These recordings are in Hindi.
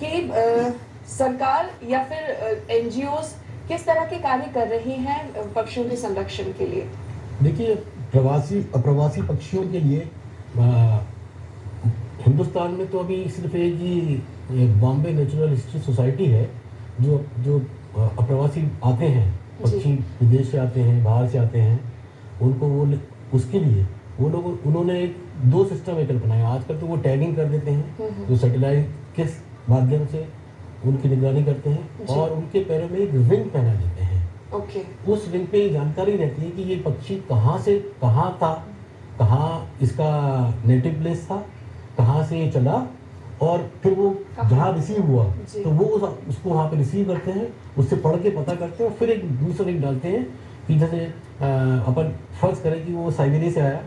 कि सरकार या फिर एनजीओज किस तरह के कार्य कर रही हैं पक्षियों के संरक्षण के लिए? देखिए, प्रवासी अप्रवासी पक्षियों के लिए हिंदुस्तान में तो अभी सिर्फ एक ही बॉम्बे नेचुरल हिस्ट्री सोसाइटी है जो जो अप्रवासी आते हैं, पक्षी विदेश से आते हैं, बाहर से आते हैं, उनको उसके लिए वो लोग उन्होंने दो सिस्टम एक अपनाया। आजकल तो वो टैगिंग कर देते हैं, जो सैटेलाइट के माध्यम से उनकी निगरानी करते हैं और उनके पैरों में एक रिंग पहना देते हैं। उस रिंग पे जानकारी रहती है कि ये पक्षी कहाँ से कहाँ था, कहाँ इसका नेटिव प्लेस था, कहाँ से ये चला और फिर वो जहाँ रिसीव हुआ तो वो उसको वहाँ पे रिसीव करते हैं, उससे पढ़ के पता करते हैं और फिर एक दूसरा रिंग डालते हैं कि जैसे अपन फर्ज करें कि वो साइबेरिया से आया,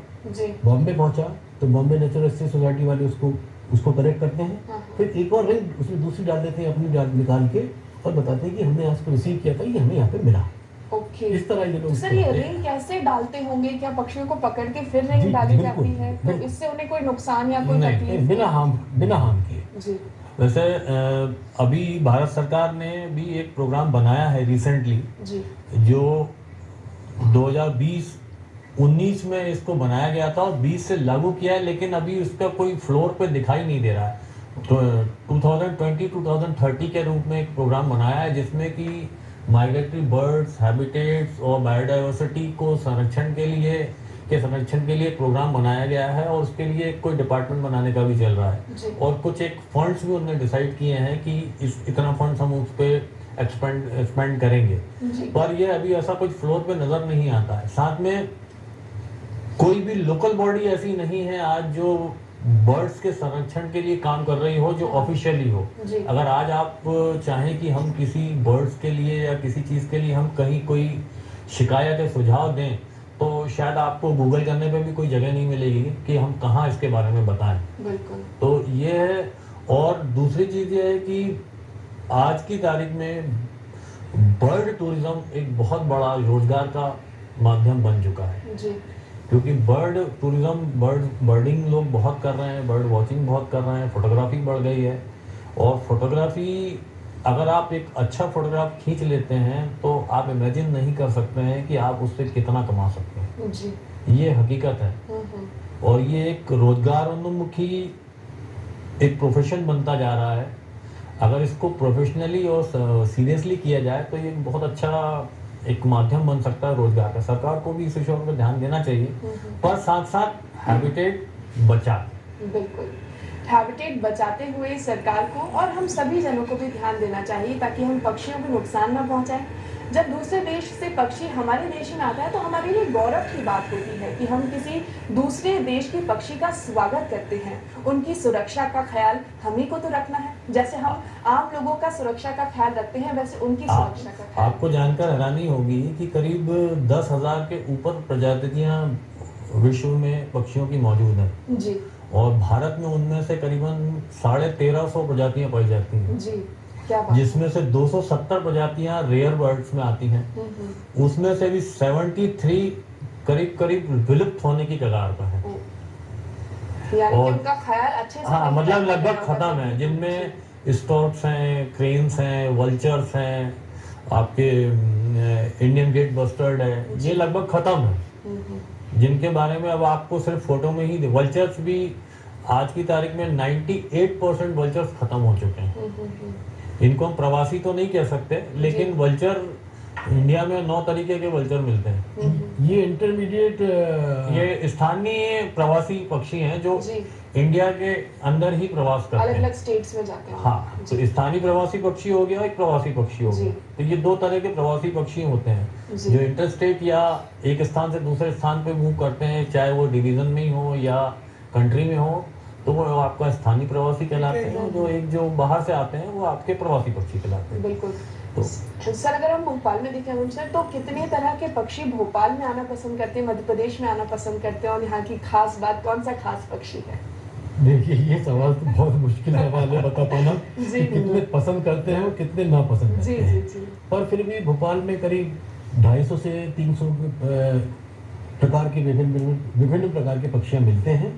बॉम्बे पहुँचा तो बॉम्बे नेचुरल हिस्ट्री सोसाइटी वाले उसको करेक्ट करते हैं, फिर एक और रिंग उसमें दूसरी डाल देते हैं अपनी निकाल के और बताते हैं कि हमने आज को रिसीव किया था, ये हमें यहाँ पे मिला। इस तरह ये लोग सर ये रिंग कैसे डालते होंगे? क्या पक्षियों को पकड़ के फिर रिंग डाली जाती है तो इससे उन्हें कोई नुकसान या कोई तकलीफ? बिना हार्म किए जी। वैसे अभी भारत सरकार ने भी एक प्रोग्राम बनाया है रिसेंटली जो 2020-19 में इसको बनाया गया था और 20 से लागू किया है, लेकिन अभी उसका कोई फ्लोर पे दिखाई नहीं दे रहा है। तो 2020-2030 के रूप में एक प्रोग्राम बनाया है जिसमें कि माइग्रेटरी बर्ड्स, हैबिटेट्स और बायोडाइवर्सिटी को संरक्षण के लिए प्रोग्राम बनाया गया है और उसके लिए कोई डिपार्टमेंट बनाने का भी चल रहा है और कुछ एक फंड्स भी उन्होंने डिसाइड किए हैं कि इतना फंड्स हम उस पर एक्सपेंड करेंगे, पर ये अभी ऐसा कुछ फ्लोर पे नजर नहीं आता है। साथ में कोई भी लोकल बॉडी ऐसी नहीं है आज जो बर्ड्स के संरक्षण के लिए काम कर रही हो जो ऑफिशियली हो। अगर आज आप चाहें कि हम किसी बर्ड्स के लिए या किसी चीज़ के लिए हम कहीं कोई शिकायत या सुझाव दें तो शायद आपको गूगल करने पे भी कोई जगह नहीं मिलेगी कि हम कहाँ इसके बारे में बताएं। बिल्कुल। तो ये है। और दूसरी चीज़ ये है कि आज की तारीख में बर्ड टूरिज्म एक बहुत बड़ा रोजगार का माध्यम बन चुका है क्योंकि बर्ड टूरिज्म बर्डिंग लोग बहुत कर रहे हैं, बर्ड वॉचिंग बहुत कर रहे हैं, फोटोग्राफी बढ़ गई है और फोटोग्राफी अगर आप एक अच्छा फोटोग्राफ खींच लेते हैं तो आप इमेजिन नहीं कर सकते हैं कि आप उससे कितना कमा सकते हैं। ये हकीकत है और ये एक रोजगारोन्मुखी एक प्रोफेशन बनता जा रहा है। अगर इसको प्रोफेशनली और सीरियसली किया जाए तो ये बहुत अच्छा एक माध्यम बन सकता है रोजगार का। सरकार को भी इस विषय पर ध्यान देना चाहिए पर साथ साथ हैबिटेट बिल्कुल हैबिटेट बचाते हुए सरकार को और हम सभी जनों को भी ध्यान देना चाहिए ताकि हम पक्षियों को नुकसान न पहुंचाएं। जब दूसरे देश से पक्षी हमारे देश में आता है तो हमारे लिए गौरव की बात होती है कि हम किसी दूसरे देश के पक्षी का स्वागत करते हैं। उनकी सुरक्षा का ख्याल हमें को तो रखना है, जैसे हम आम लोगों का सुरक्षा का ख्याल रखते हैं वैसे उनकी सुरक्षा का ख्याल। आपको जानकर हैरानी होगी कि करीब 10,000 के ऊपर प्रजातियां विश्व में पक्षियों की मौजूद हैं जी और भारत में उनमें से करीबन 1350 प्रजातियां पाई जाती हैं जी। क्या बात? जिसमें से 270 प्रजातियां रेयर बर्ड्स में आती हैं। उसमें से भी 73 करीब विलुप्त होने की कगार पर है। यानी कि उनका ख्याल अच्छे से हाँ मतलब लगभग खत्म है, जिनमें स्टॉर्क्स हैं, क्रेन्स हैं, वल्चर्स हैं, आपके इंडियन गेट बस्टर्ड है, ये लगभग खत्म है जिनके बारे में अब आपको सिर्फ फोटो में ही वल्चर्स भी आज की तारीख में 98% वल्चर्स खत्म हो चुके हैं। इनको हम प्रवासी तो नहीं कह सकते लेकिन वल्चर इंडिया में 9 तरीके के वल्चर मिलते हैं। ये इंटरमीडिएट ये स्थानीय प्रवासी पक्षी हैं जो इंडिया के अंदर ही प्रवास करते हैं, अलग-अलग स्टेट्स में जाते हैं। हाँ, तो स्थानीय प्रवासी पक्षी हो गया, एक प्रवासी पक्षी हो गया। तो ये 2 तरह के प्रवासी पक्षी होते हैं जो इंटरस्टेट या एक स्थान से दूसरे स्थान पे मूव करते हैं, चाहे वो डिवीजन में ही हो या कंट्री में हो, तो वो आपका स्थानीय प्रवासी कहलाते हैं। जो बाहर से आते हैं वो आपके प्रवासी पक्षी कहलाते हैं। बिल्कुल। तो सर अगर हम भोपाल में देखें सर तो कितने तरह के पक्षी भोपाल में आना पसंद करते हैं, मध्य प्रदेश में आना पसंद करते हैं और यहाँ की खास बात कौन सा खास पक्षी है? देखिए ये सवाल तो बहुत मुश्किल सवाल है बता पाना कि कितने पसंद करते हैं और कितने ना पसंद करते हैं। पर फिर भी भोपाल में करीब 250 से 300 प्रकार के विभिन्न प्रकार के पक्षियाँ मिलते हैं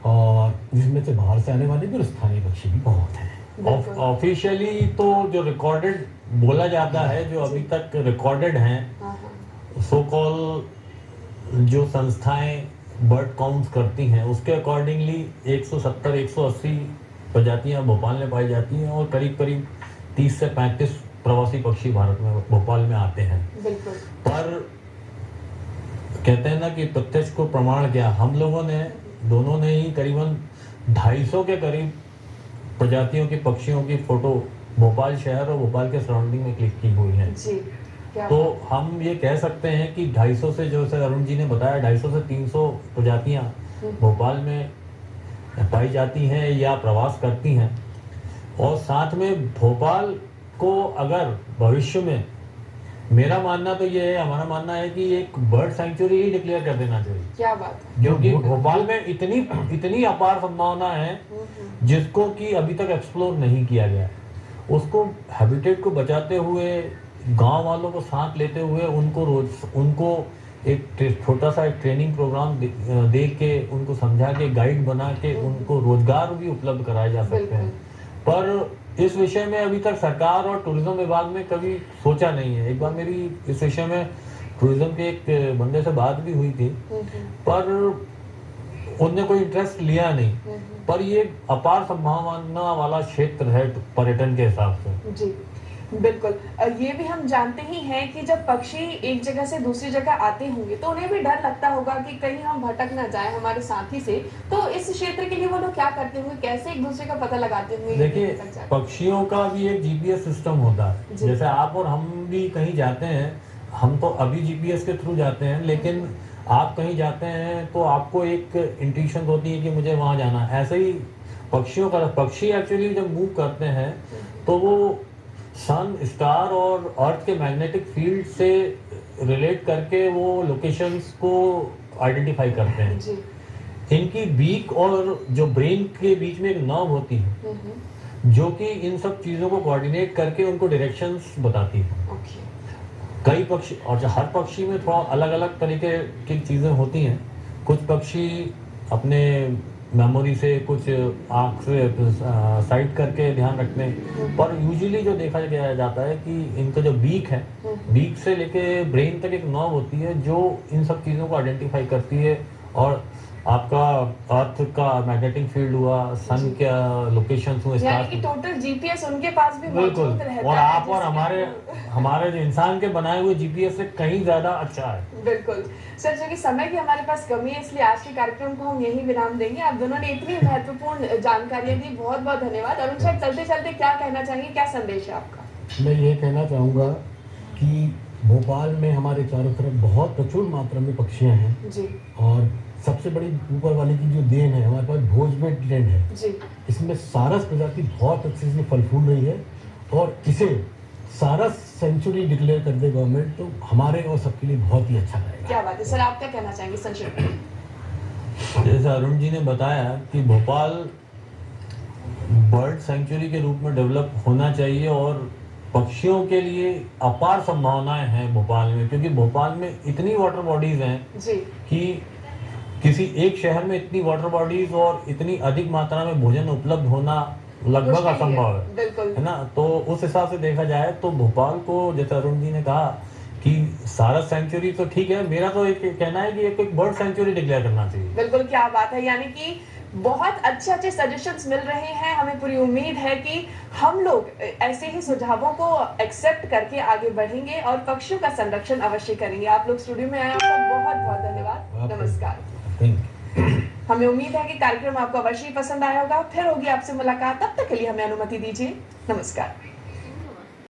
और जिसमें से बाहर से आने वाले भी स्थानीय पक्षी भी बहुत हैं। बिल्कुल। ऑफिशियली तो जो रिकॉर्डेड बोला जाता है, जो अभी तक रिकॉर्डेड हैं, हाँ हाँ सो कॉल जो संस्थाएं बर्ड काउंट्स करती हैं, उसके अकॉर्डिंगली 170-180 प्रजातियां भोपाल में पाई जाती हैं और करीब करीब 30 से 35 प्रवासी पक्षी भारत में भोपाल में आते हैं। बिल्कुल। पर कहते हैं ना कि प्रत्यक्ष को प्रमाण क्या, हम लोगों ने दोनों ने ही करीबन 250 के करीब प्रजातियों की पक्षियों की फोटो भोपाल शहर और भोपाल के सराउंडिंग में क्लिक की हुई है। जी क्या तो बात हम ये कह सकते हैं कि 250 से, जो सर अरुण जी ने बताया, 250 से 300 प्रजातियां हम्म। भोपाल में पाई जाती हैं या प्रवास करती हैं। और साथ में भोपाल को अगर भविष्य में, मेरा मानना तो ये है, हमारा मानना है कि एक बर्ड सेंचुरी ही डिक्लेयर कर देना चाहिए, क्या बात है। क्योंकि भोपाल में इतनी इतनी अपार संभावना है जिसको कि अभी तक एक्सप्लोर नहीं किया गया है। उसको हैबिटेट को बचाते हुए, गांव वालों को साथ लेते हुए, उनको एक छोटा सा एक ट्रेनिंग प्रोग्राम दे के, उनको समझा के, गाइड बना के उनको रोजगार भी उपलब्ध कराए जा सकते हैं। पर इस विषय में अभी तक सरकार और टूरिज्म विभाग ने कभी सोचा नहीं है। एक बार मेरी इस विषय में टूरिज्म के एक बंदे से बात भी हुई थी, पर उनने कोई इंटरेस्ट लिया नहीं। पर ये अपार संभावना वाला क्षेत्र है पर्यटन के हिसाब से। जी बिल्कुल। ये भी हम जानते ही हैं कि जब पक्षी एक जगह से दूसरी जगह आते होंगे तो उन्हें भी डर लगता होगा कि कहीं हम भटक ना जाए हमारे साथी से। तो इस क्षेत्र के लिए वो लोग क्या करते होंगे, कैसे एक दूसरे का पता लगाते होंगे? देखिए, पक्षियों का भी एक जीपीएस सिस्टम होता है। जैसे आप और हम भी कहीं जाते हैं, हम तो अभी जीपीएस के थ्रू जाते हैं, लेकिन आप कहीं जाते हैं तो आपको एक इंट्यूशन होती है कि मुझे वहां जाना है। ऐसे ही पक्षियों का, पक्षी एक्चुअली जब मूव करते हैं तो वो सन, स्टार और अर्थ के मैग्नेटिक फील्ड से रिलेट करके वो लोकेशंस को आइडेंटिफाई करते हैं। जी। इनकी बीक और जो ब्रेन के बीच में एक नर्व होती है जो कि इन सब चीज़ों को कोऑर्डिनेट करके उनको डायरेक्शंस बताती है। ओके। कई पक्षी, और हर पक्षी में थोड़ा अलग अलग तरीके की चीज़ें होती हैं। कुछ पक्षी अपने मेमोरी से, कुछ आँख से साइड करके ध्यान रखते हैं। पर यूजुअली जो देखा गया जाता है कि इनका जो बीक है, बीक से लेके ब्रेन तक एक नर्व होती है जो इन सब चीज़ों को आइडेंटिफाई करती है। और आपका अर्थ का मैग्नेटिक फील्ड हुआ, सन का लोकेशन हुआ, यानी कि टोटल जीपीएस उनके पास भी बिल्कुल। मौजूद रहता और है, आप और हमारे जो इंसान के बनाए हुए जीपीएस से कहीं ज्यादा अच्छा है। बिल्कुल। सर, जो कि समय की हमारे पास कमी है, इसलिए आज के कार्यक्रम को हम यही विराम देंगे। आप दोनों ने इतनी महत्वपूर्ण जानकारियां दी, बहुत बहुत धन्यवाद। अरुण साहब, चलते चलते क्या कहना चाहेंगे, क्या संदेश है आपका? मैं ये कहना चाहूँगा कि भोपाल में हमारे चारों तरफ बहुत प्रचुर मात्रा में पक्षियाँ हैं जी और सबसे बड़ी ऊपर वाले की जो देन है, हमारे पास भोजबेट लैंड है। जी इसमें सारस प्रजाति बहुत अच्छे से फल फूल रही है और इसे सारस सेंचुरी डिक्लेयर कर दे गवर्नमेंट तो हमारे और सबके लिए बहुत ही अच्छा रहेगा। क्या बात है सर, आप क्या कहना चाहेंगे संक्षिप्त में? जैसे अरुण जी ने बताया कि भोपाल बर्ड सेंचुरी के रूप में डेवलप होना चाहिए और पक्षियों के लिए अपार संभावनाएं हैं भोपाल में, क्योंकि भोपाल में इतनी वाटर बॉडीज हैं जी कि किसी एक शहर में इतनी वाटर बॉडीज और इतनी अधिक मात्रा में भोजन उपलब्ध होना लगभग मुश्किल ही असंभव है, बिल्कुल है ना। तो उस हिसाब से देखा जाए तो भोपाल को, जैसे अरुण जी ने कहा कि सारस सेंचुरी तो ठीक है, मेरा तो एक कहना है कि एक बर्ड सेंचुरी डिक्लेयर करना चाहिए। बिल्कुल। क्या बात है, यानी कि बहुत अच्छे अच्छे सजेशंस मिल रहे हैं। हमें पूरी उम्मीद है कि हम लोग ऐसे ही सुझावों को एक्सेप्ट करके आगे बढ़ेंगे और पक्षियों का संरक्षण अवश्य करेंगे। आप लोग स्टूडियो में आए, आपका बहुत बहुत धन्यवाद। नमस्कार। हमें उम्मीद है कि कार्यक्रम आपको अवश्य पसंद आया होगा। फिर होगी आपसे मुलाकात, तब तक के लिए हमें अनुमति दीजिए। नमस्कार।